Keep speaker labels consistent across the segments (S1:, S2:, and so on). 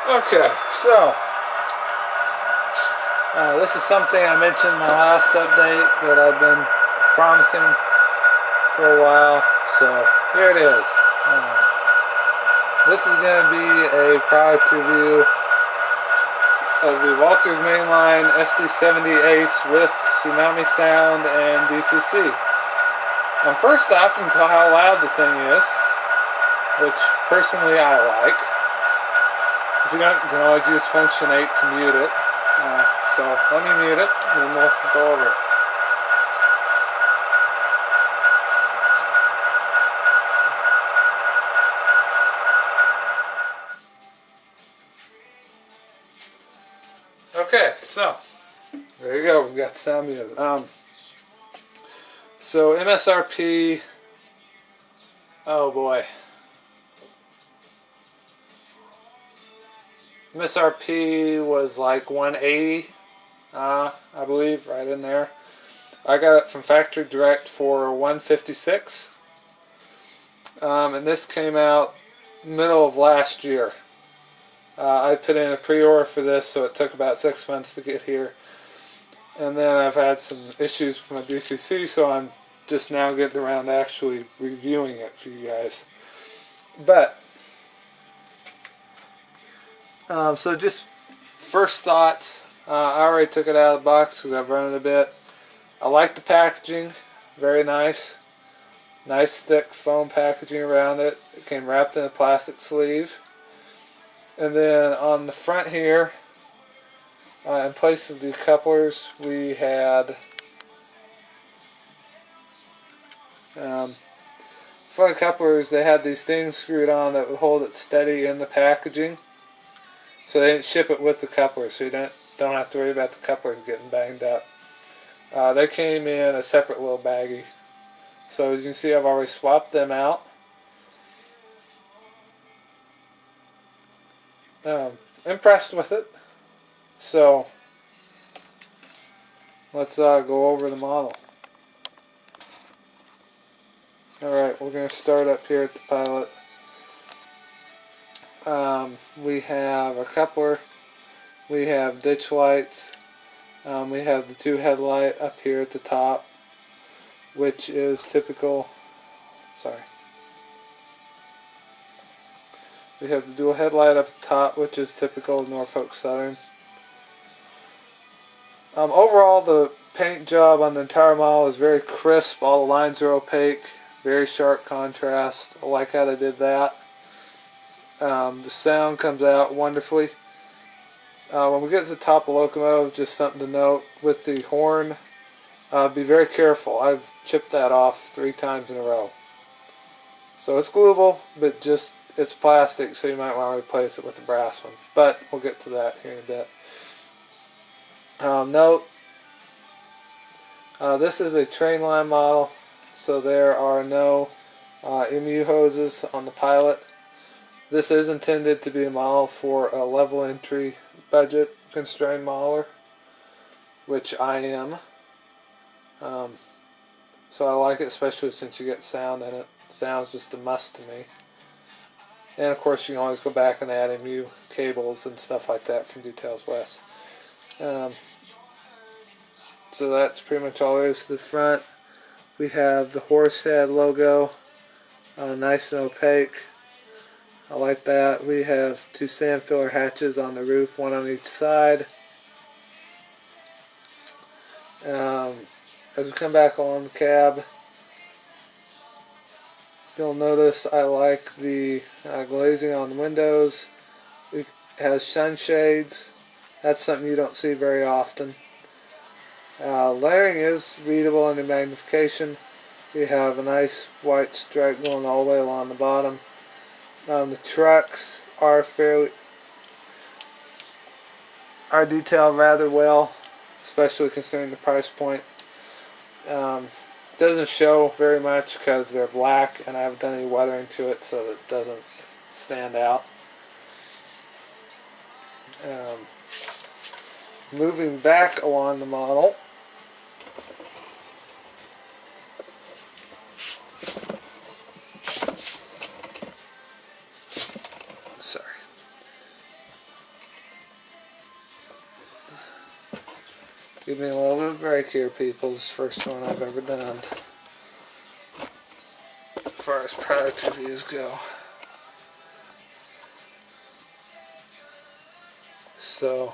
S1: Okay, so this is something I mentioned in my last update that I've been promising for a while, so here it is. This is going to be a product review of the Walthers Mainline SD70ACE with Econami sound and DCC. First off, you can tell how loud the thing is, which personally I like. If you don't, you can always use function 8 to mute it. So let me mute it, and then we'll go over it. Okay, so there you go. We've got sound muted. So MSRP. Oh boy. MSRP was like 180, I believe, right in there. I got it from factory direct for 156, and this came out middle of last year. I put in a pre-order for this, so it took about 6 months to get here, and then I've had some issues with my DCC, so I'm just now getting around to actually reviewing it for you guys. But so just first thoughts, I already took it out of the box because I've run it a bit. I like the packaging, very nice. Nice thick foam packaging around it. It came wrapped in a plastic sleeve. And then on the front here, in place of the couplers, we had front couplers, they had these things screwed on that would hold it steady in the packaging. So they didn't ship it with the couplers, so you don't have to worry about the couplers getting banged up. They came in a separate little baggie. So as you can see, I've already swapped them out. Impressed with it. So let's go over the model. Alright, we're going to start up here at the pilot. We have a coupler, we have ditch lights, we have the two headlight up here at the top, which is typical, we have the dual headlight up at the top, which is typical of Norfolk Southern. Overall, the paint job on the entire model is very crisp. All the lines are opaque, very sharp contrast. I like how they did that. The sound comes out wonderfully. When we get to the top of Locomotive, just something to note with the horn, be very careful. I've chipped that off 3 times in a row. So it's glueable, but just it's plastic, so you might want to replace it with a brass one. But we'll get to that here in a bit. Note, this is a train line model, so there are no MU hoses on the pilot. This is intended to be a model for a level entry budget constrained modeler, which I am. So I like it, especially since you get sound in it. Sound's just a must to me. And of course you can always go back and add MU cables and stuff like that from Details West. So that's pretty much all there is to the front. We have the Horsehead logo, nice and opaque. I like that. We have 2 sand filler hatches on the roof, 1 on each side. As we come back along the cab, you'll notice I like the glazing on the windows. It has sunshades. That's something you don't see very often. Layering is readable under magnification. We have a nice white stripe going all the way along the bottom. The trucks are detailed rather well, especially considering the price point. Doesn't show very much because they're black and I haven't done any weathering to it, so it doesn't stand out. Moving back along the model, Give me a little bit of break here, people. This is the first one I've ever done as far as product reviews go. So,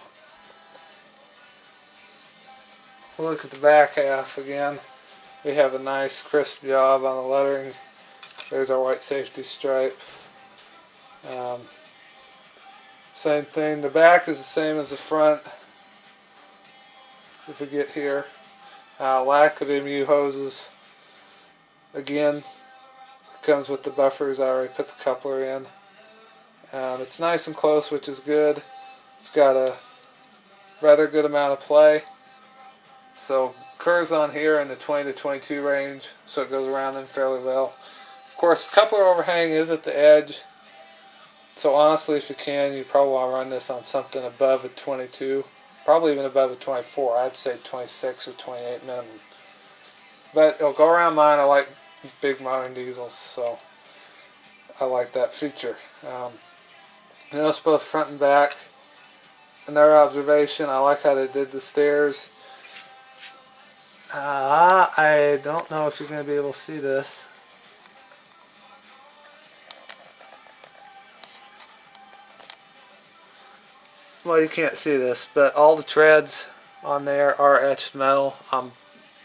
S1: look at the back half again. We have a nice crisp job on the lettering. There's our white safety stripe. Same thing. The back is the same as the front. If we get here, lack of MU hoses. Again, it comes with the buffers. I already put the coupler in. It's nice and close, which is good. It's got a rather good amount of play. So curves on here in the 20 to 22 range, so it goes around them fairly well. Of course, the coupler overhang is at the edge. So honestly, if you can, you probably want to run this on something above a 22. Probably even above a 24. I'd say 26 or 28 minimum. But it'll go around mine. I like big modern diesels, so I like that feature. Notice both front and back. Another observation, I like how they did the stairs. I don't know if you're going to be able to see this. Well, you can't see this, but all the treads on there are etched metal on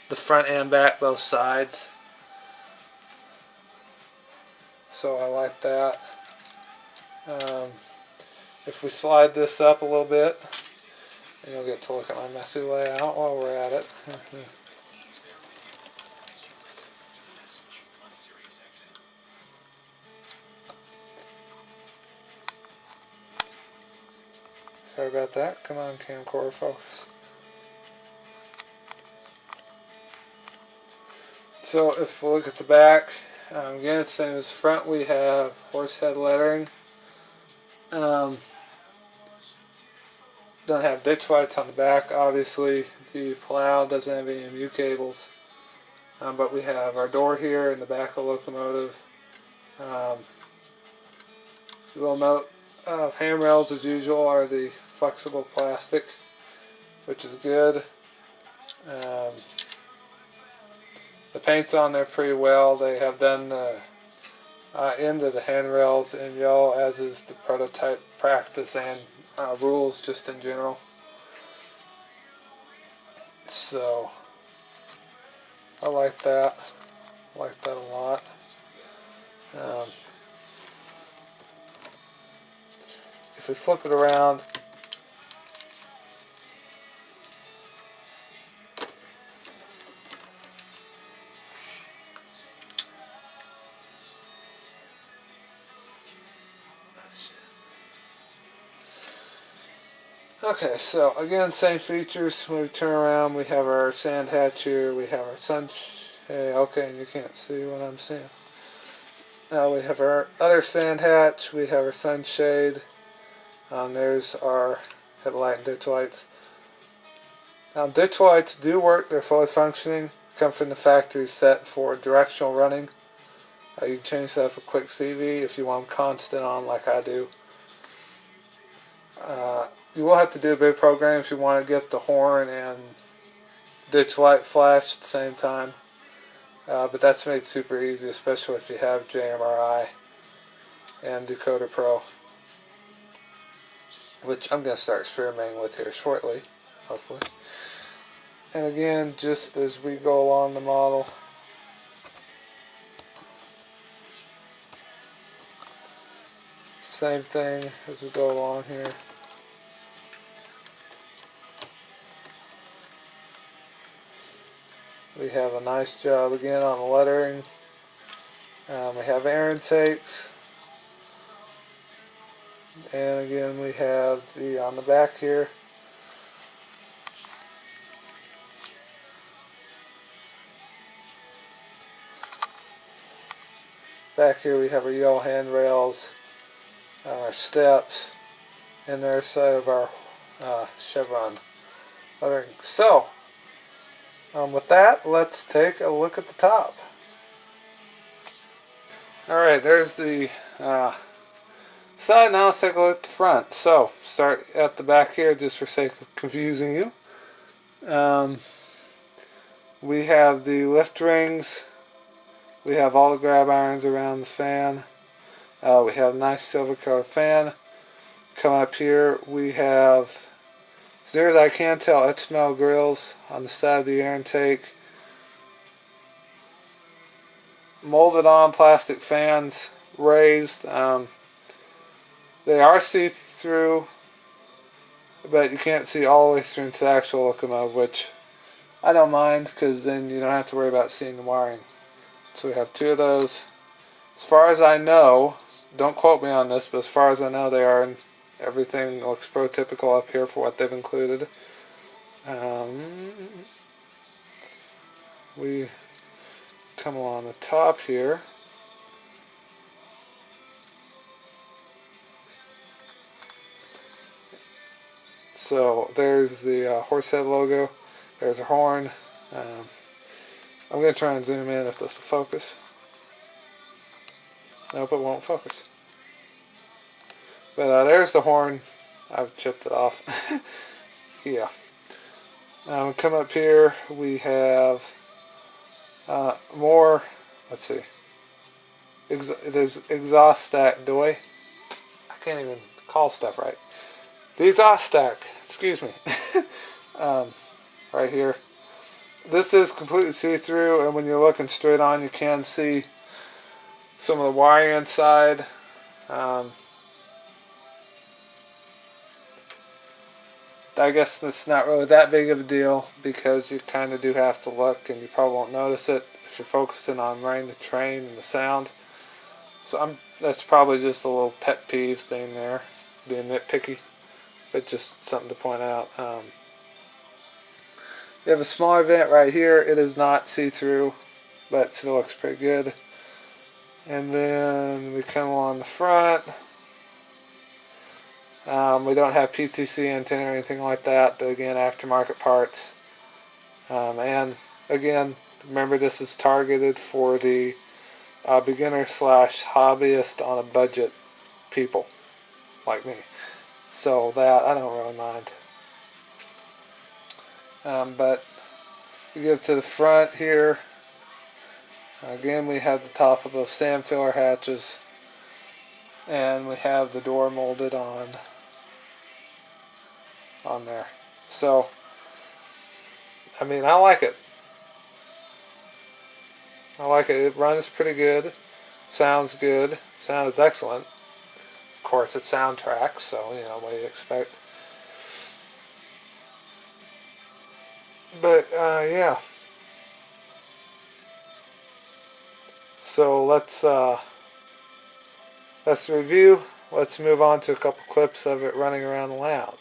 S1: the front and back, both sides. So I like that. If we slide this up a little bit, and you'll get to look at my messy layout while we're at it. Sorry about that. Come on, camcorder, focus. So if we look at the back, again it's the same as front. We have horsehead lettering. Don't have ditch lights on the back, obviously. The plow doesn't have any MU cables. But we have our door here in the back of the locomotive. You will note handrails, as usual, are the flexible plastic, which is good. The paint's on there pretty well. They have done the end of the handrails in yellow, as is the prototype practice and rules just in general. So I like that. I like that a lot. If we flip it around, okay, so again, same features. When we turn around, we have our sand hatch here, we have our okay, and you can't see what I'm seeing. Now we have our other sand hatch, we have our sunshade. There's our headlight and ditch lights. Ditch lights do work, they're fully functioning, come from the factory set for directional running. You can change that for quick CV if you want them constant on like I do. You will have to do a big program if you want to get the horn and ditch light flash at the same time. But that's made super easy, especially if you have JMRI and Decoder Pro, which I'm going to start experimenting with here shortly, hopefully. And again, just as we go along the model, same thing as we go along here. We have a nice job again on the lettering. We have air intakes. And again we have the on the back here. Back here we have our yellow handrails, our steps, and the other side of our chevron lettering. So, with that, let's take a look at the top. Alright, there's the side. Now let's take a look at the front. So, start at the back here just for sake of confusing you. We have the lift rings. We have all the grab irons around the fan. We have a nice silver colored fan. Come up here, we have, as near as I can tell, etched metal grills on the side of the air intake. Molded on plastic fans, raised. They are see-through, but you can't see all the way through into the actual locomotive, which I don't mind, because then you don't have to worry about seeing the wiring. So we have two of those. As far as I know, don't quote me on this, but as far as I know, they are in, everything looks prototypical up here for what they've included. We come along the top here. So there's the horsehead logo. There's a horn. I'm going to try and zoom in if this will focus. Nope, it won't focus. But there's the horn. I've chipped it off. Yeah. Come up here. We have more. Let's see. There's exhaust stack doy. I can't even call stuff right. The exhaust stack. Excuse me. Right here. This is completely see-through, and when you're looking straight on, you can see some of the wiring inside. I guess it's not really that big of a deal, because you kind of do have to look, and you probably won't notice it if you're focusing on running the train and the sound. So that's probably just a little pet peeve thing there, being nitpicky, but just something to point out. You have a smaller vent right here. It is not see-through, but it still looks pretty good. And then we come along the front. We don't have PTC antenna or anything like that, but again, aftermarket parts. And again, remember, this is targeted for the beginner / hobbyist on a budget people like me. So that I don't really mind. But you get to the front here. Again, we have the top of those sand filler hatches, and we have the door molded on there. So, I mean, I like it. I like it. It runs pretty good. Sounds good. Sound is excellent. Of course, it's Soundtraxx, so you know what do you expect. But yeah. So let's review. Let's move on to a couple clips of it running around loud.